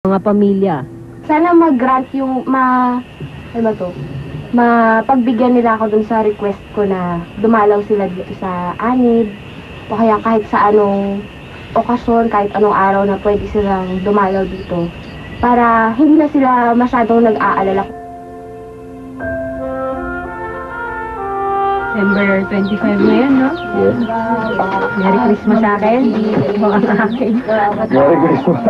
mga pamilya. Sana mag-grant yung ano ba to? Mapagbigyan nila ako dun sa request ko na dumalaw sila dito sa Anid o kaya kahit sa anong okasyon, kahit anong araw na pwede silang dumalaw dito para hindi na sila masyadong nag-aalala. December 25 na yun, no? Yes. Merry Christmas sa akin. Sa akin. Merry Christmas.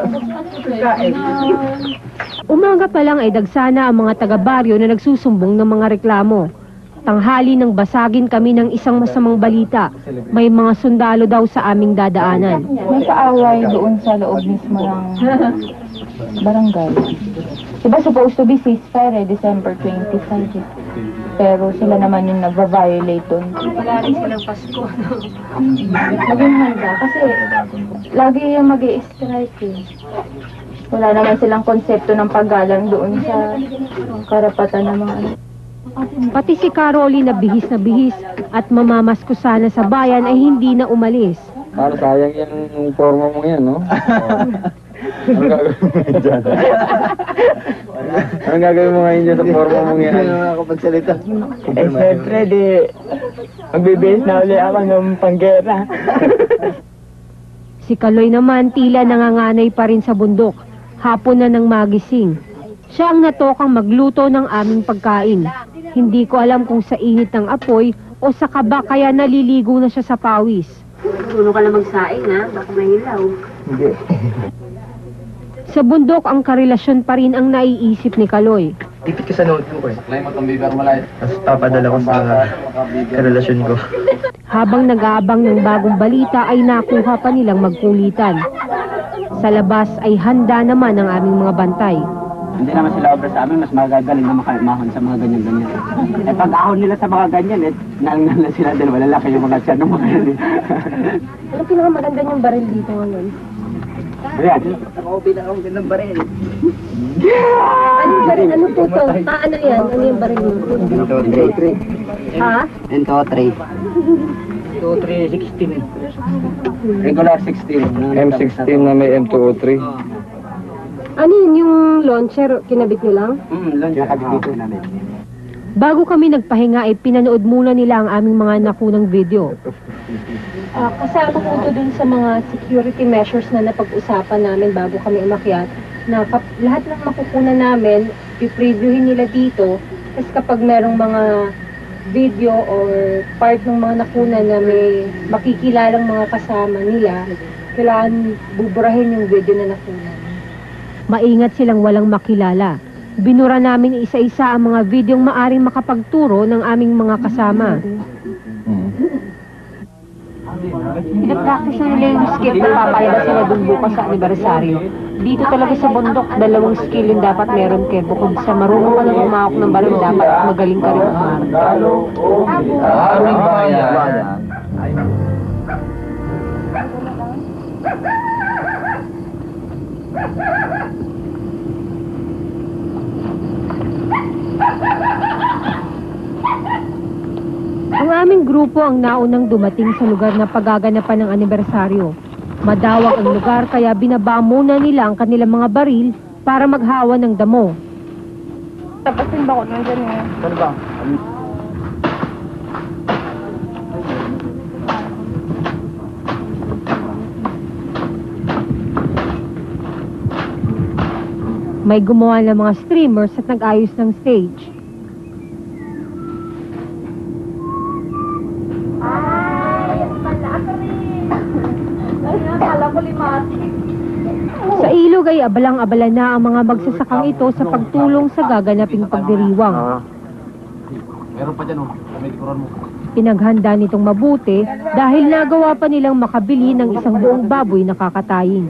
Umaga pa lang ay dagsana ang mga taga-baryo na nagsusumbong ng mga reklamo. Tanghali nang basagin kami ng isang masamang balita. May mga sundalo daw sa aming dadaanan. May kaaway doon sa loob mismo ng barangay. Diba supposed to be ceasefire December 25 eh. Pero sila naman yung nag-violate doon. Wala rin silang Pasko, no? Maging handa kasi lagi yung mag-i-strike eh. Wala naman silang konsepto ng paggalang doon sa karapatan ng mga Pati si Caroli na bihis at mamamasko sana sa bayan ay hindi na umalis. Para sayang yung forma mo yan, no? Ano gagawin mo ngayon dyan? Anong gagawin mo ngayon dyan sa forma mo yan? Ano nakapagsalita? Eh, siyempre, magbibihis na uli ako ng panggera. Si Kaloy naman tila nanganganay pa rin sa bundok. Hapon na nang magising. Siya ang natokang magluto ng aming pagkain. Hindi ko alam kung sa init ng apoy o sa kaba kaya naliligo na siya sa pawis. Tulong ka na magsaing, ha? Baka mahilaw. Hindi. Sa bundok ang karelasyon pa rin ang naiisip ni Kaloy. Tipid ka sa notebook eh. Tapos papadala ko sa karelasyon ko. Habang nag-aabang ng bagong balita ay nakuha pa nilang magkulitan. Sa labas ay handa naman ang aming mga bantay. Hindi naman sila obra sa amin, mas magagaling na makalmahon sa mga ganyan-ganyan. Eh pag ahon nila sa mga ganyan, nalangal na sila dahil malalaki yung mga tiyan ng mga yan eh. Ano pinakamaganda yung baril dito ngayon? Ayan, nakaubi na akong gandang baril. Anong baril? Ano po to? Ano yan? Ano yung baril mo? M203. Ha? M203. M203, 16. Regular 16. M16 na may M203. Ano yun yung launcher? Kinabit nyo lang? Launcher kabit dito namin. Bago kami nagpahinga ay pinanood muna nila ang aming mga nakunang video. Kasama po ito dun sa mga security measures na napag-usapan namin bago kami umakyat na lahat ng makukunan namin, i-previewin nila dito. Tapos kapag merong mga video or part ng mga nakunan na may makikilalang mga kasama nila, kailangan buburahin yung video na nakunan. Maingat silang walang makilala. Binura namin isa-isa ang mga videong maaring makapagturo ng aming mga kasama. Pinapractice na nila yung skill na papayag sila dun bukas sa anibersaryo. Dito talaga sa bundok, dalawang skill yung dapat meron kayo. Bukod sa marunong ka na umahok ng baril, dapat magaling ka rin umarap. Aming bayan. Ang aming grupo ang naunang dumating sa lugar na paggaganapan ng anibersaryo. Madawak ang lugar kaya binaba muna nila ang kanilang mga baril para maghawa ng damo. Tapasin ba ko nandiyan eh? Ano ba? May gumawa ng mga streamers at nag-ayos ng stage. Sa ilog ay abalang-abala na ang mga magsasakang ito sa pagtulong sa gaganaping pagdiriwang. Meron pa dyan, may likuran mo. Pinaghanda nitong mabuti dahil nagawa pa nilang makabili ng isang buong baboy na kakatayin.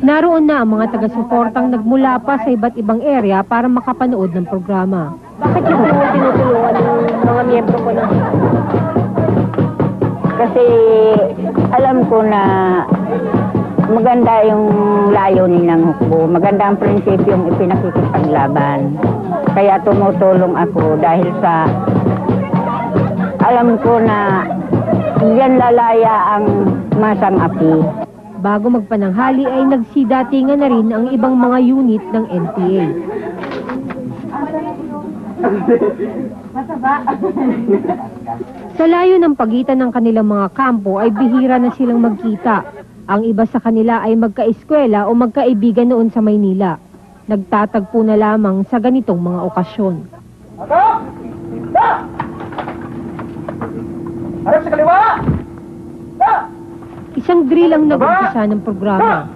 Naroon na ang mga taga-suportang nagmula pa sa iba't ibang area para makapanood ng programa. Bakit yung tinutulungan ng mga miyembro ko na? Kasi alam ko na maganda yung layunin ng hukbo. Maganda ang prinsipyong ipinakikipaglaban. Kaya tumutulong ako dahil sa alam ko na Diyan lalaya ang masang api. Bago magpananghali ay nagsidatingan na rin ang ibang mga unit ng NPA. Sa layo ng pagitan ng kanilang mga kampo ay bihira na silang magkita. Ang iba sa kanila ay magkaeskwela o magkaibigan noon sa Maynila. Nagtatagpo na lamang sa ganitong mga okasyon. Harap sa kaliwa! Isang drill ang nag-umpisa ng programa.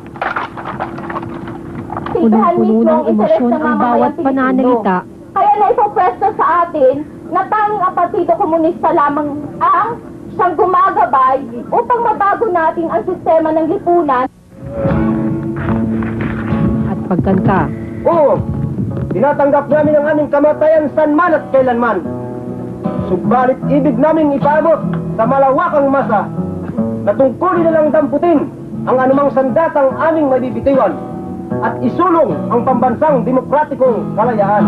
Punong-puno ng emosyon ang bawat pananalita. Kaya na ipopwesto sa atin na tanging ang Partido Komunista lamang ang siyang gumagabay upang mabago natin ang sistema ng lipunan. At pagkanta. Oo, tinatanggap namin ang aming kamatayan sanman at kailanman. Subalit ibig naming ipaabot sa malawakang masa na tungkulin na lang damputin ang anumang sandatang aming mabibitiwan at isulong ang pambansang demokratikong kalayaan.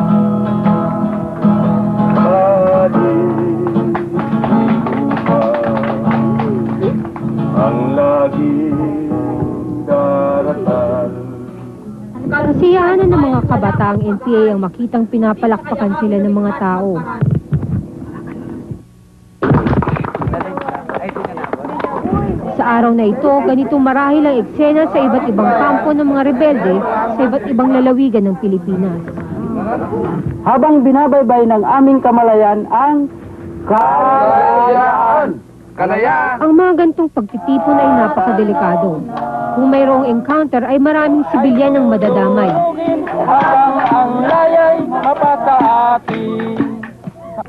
Ang laging daratan. Kasiyahan ng mga kabataang NPA ang makitang pinapalakpakan sila ng mga tao. Sa araw na ito, ganitong marahil ang eksena sa iba't ibang kampo ng mga rebelde sa iba't ibang lalawigan ng Pilipinas. Habang binabaybay ng aming kamalayan ang kalayaan! Ang mga gantong pagtitipon ay napakadelikado. Kung mayroong encounter ay maraming sibilyan ang madadamay. Ang layay mapataati.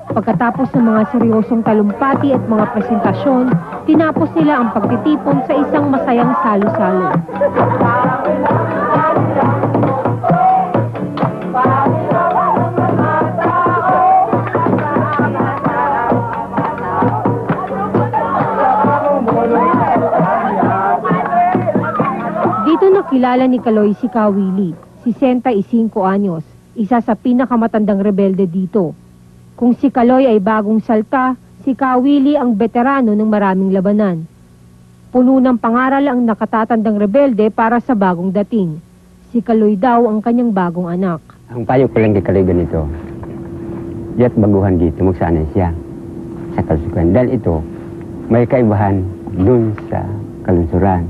Pagkatapos ng mga seryosong talumpati at mga presentasyon, tinapos nila ang pagtitipon sa isang masayang salo-salo. Dito nakilala ni Kaloy si Kawili, 65 anyos, isa sa pinakamatandang rebelde dito. Kung si Kaloy ay bagong salta, si Kawili ang veterano ng maraming labanan. Puno ng pangaral ang nakatatandang rebelde para sa bagong dating. Si Kaloy daw ang kanyang bagong anak. Ang payo ko lang kay Kaloy ganito, diya't baguhan dito, magsanay siya sa kalusugan. Dahil ito, may kaibahan dun sa kalunsuran.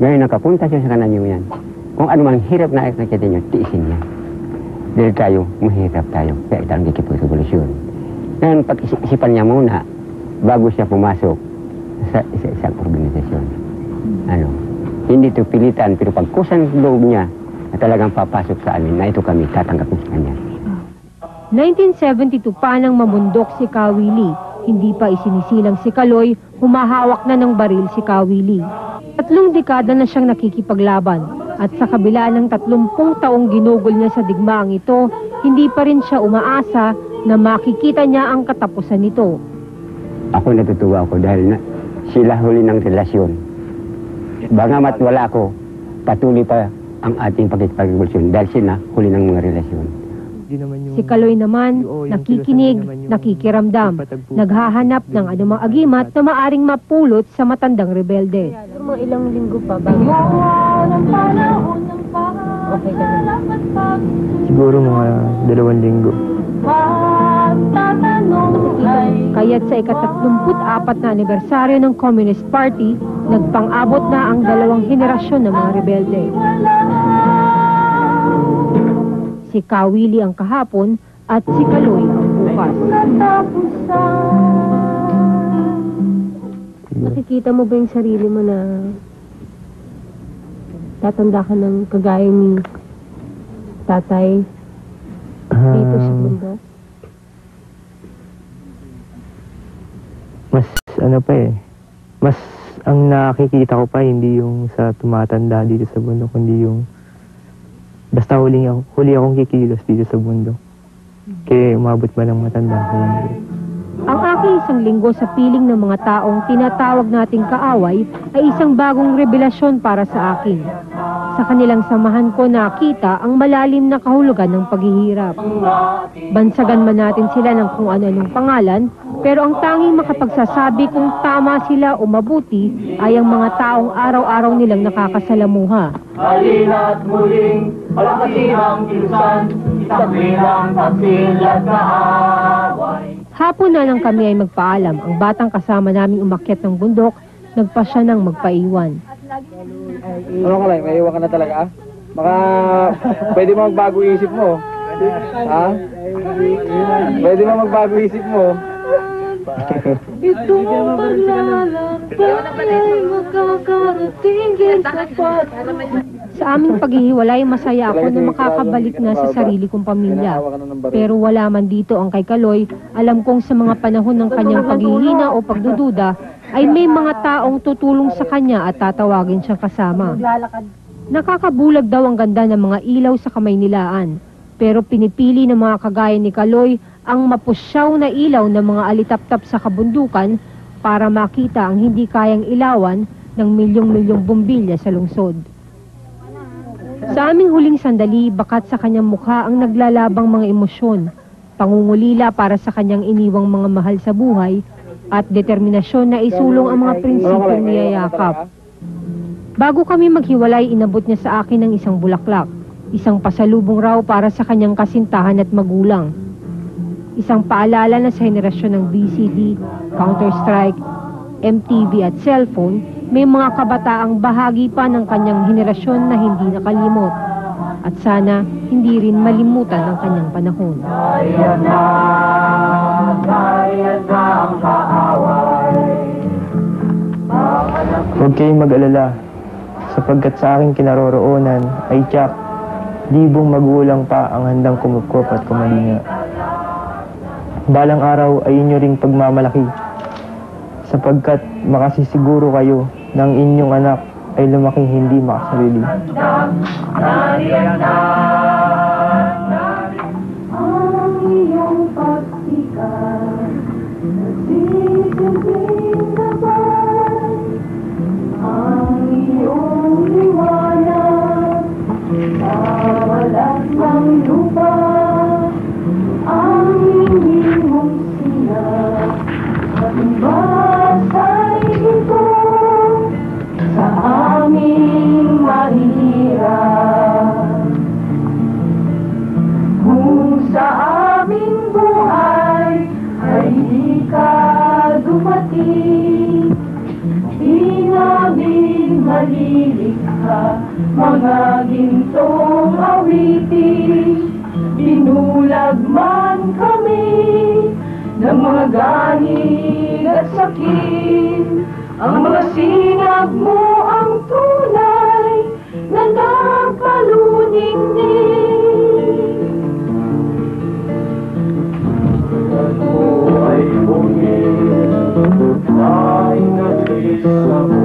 Ngayon nakapunta siya sa kanan niyo yan. Kung anumang hirap na nakikita niyo, tiisin niya. Dahil tayo, mahirap tayo, kaya tayo kikipag-revolusyon. Ngayon, pag-isipan niya muna, bago siya pumasok sa isang organisasyon. Hindi ito pilitan, pero pagkusan loob niya, na talagang papasok sa amin, na ito kami tatanggapin sa kanya. 1972 pa nang mamundok si Kawili. Hindi pa isinisilang si Kaloy, humahawak na ng baril si Kawili. 3 dekada na siyang nakikipaglaban. At sa kabila ng 30 taong ginugol niya sa digmaang ito, hindi pa rin siya umaasa na makikita niya ang katapusan nito. Ako natutuwa ako dahil sila huli ng relasyon. Bangamat wala ako, patuloy pa ang ating pagkikipag-revolusyon dahil sila huli ng mga relasyon. Si Kaloy naman, nakikinig, nakikiramdam, naghahanap ng anumang agimat na maaring mapulot sa matandang rebelde. Mga ilang linggo pa ba? Okay ka na. Siguro mga 2 linggo. Kaya't sa ika-34 na anibersaryo ng Communist Party, nagpang-abot na ang 2 henerasyon ng mga rebelde. Si Kawili ang kahapon at si Kaloy ang bukas. Nakikita mo ba yung sarili mo na tatanda ka ng kagaya ni tatay dito sa mundo? Mas mas ang nakikita ko pa hindi yung sa tumatanda dito sa bundok, kundi yung basta huli akong kikilos dito sa bundok. Kaya umabot ba ng matanda? Ang aking 1 linggo sa piling ng mga taong tinatawag nating kaaway ay isang bagong revelasyon para sa akin. Sa kanilang samahan ko nakita ang malalim na kahulugan ng paghihirap. Bansagan man natin sila ng kung ano-anong pangalan, pero ang tanging makapagsasabi kung tama sila o mabuti ay ang mga taong araw-araw nilang nakakasalamuha. Halina't muling palakasin ang kilusan, itabilang taksil at kaaway. Hapon na nang kami ay magpaalam, ang batang kasama naming umakyat ng bundok, nagpa siya ng magpaiwan. Ano ka lang, may iwan ka na talaga ah? Baka pwede mo magbago isip mo. Ha? Pwede mo magbago isip mo. Itong paglalakbay ay makakarating sapat. Sa aming paghihiwalay, masaya ako na makakabalik na sa sarili kong pamilya. Pero wala man dito ang kay Kaloy, alam kong sa mga panahon ng kanyang paghihina o pagdududa, ay may mga taong tutulong sa kanya at tatawagin siyang kasama. Nakakabulag daw ang ganda ng mga ilaw sa kamay nilaan. Pero pinipili ng mga kagaya ni Kaloy ang mapusyaw na ilaw ng mga alitaptap sa kabundukan para makita ang hindi kayang ilawan ng milyong-milyong bumbilya sa lungsod. Sa aming huling sandali, bakat sa kanyang mukha ang naglalabang mga emosyon, pangungulila para sa kanyang iniwang mga mahal sa buhay, at determinasyon na isulong ang mga prinsipyong niyayakap. Bago kami maghiwalay, inabot niya sa akin ng isang bulaklak, isang pasalubong raw para sa kanyang kasintahan at magulang. Isang paalala na sa henerasyon ng BCD, Counter-Strike, MTV at cellphone, may mga kabataang bahagi pa ng kanyang henerasyon na hindi nakalimot. At sana hindi rin malimutan ng kanyang panahon. Ayan na ang kaaway. Huwag kayong mag-alala, sapagkat sa aking kinaroroonan ay tiyak, libong magulang pa ang handang kumukup at kumalinga. Balang araw ay inyo ring pagmamalaki, sapagkat makasisiguro kayo ng inyong anak ay lumaking hindi makasarili. Ang iyong pagsikat, nagsisilbing laban, ang iyong liwanag, nawalan ng lupa, ang hindi mong sinag, at basay ito sa aming mahirap. Kung sa aming buhay ay di ka dumating, di namin malilikha mga gintong awitin. Binulag man kami ng mga ganig at sakit, ang mga sinag mo ang tunay na nagpaluningning. At mo ay bungin, ay nagkisa mo.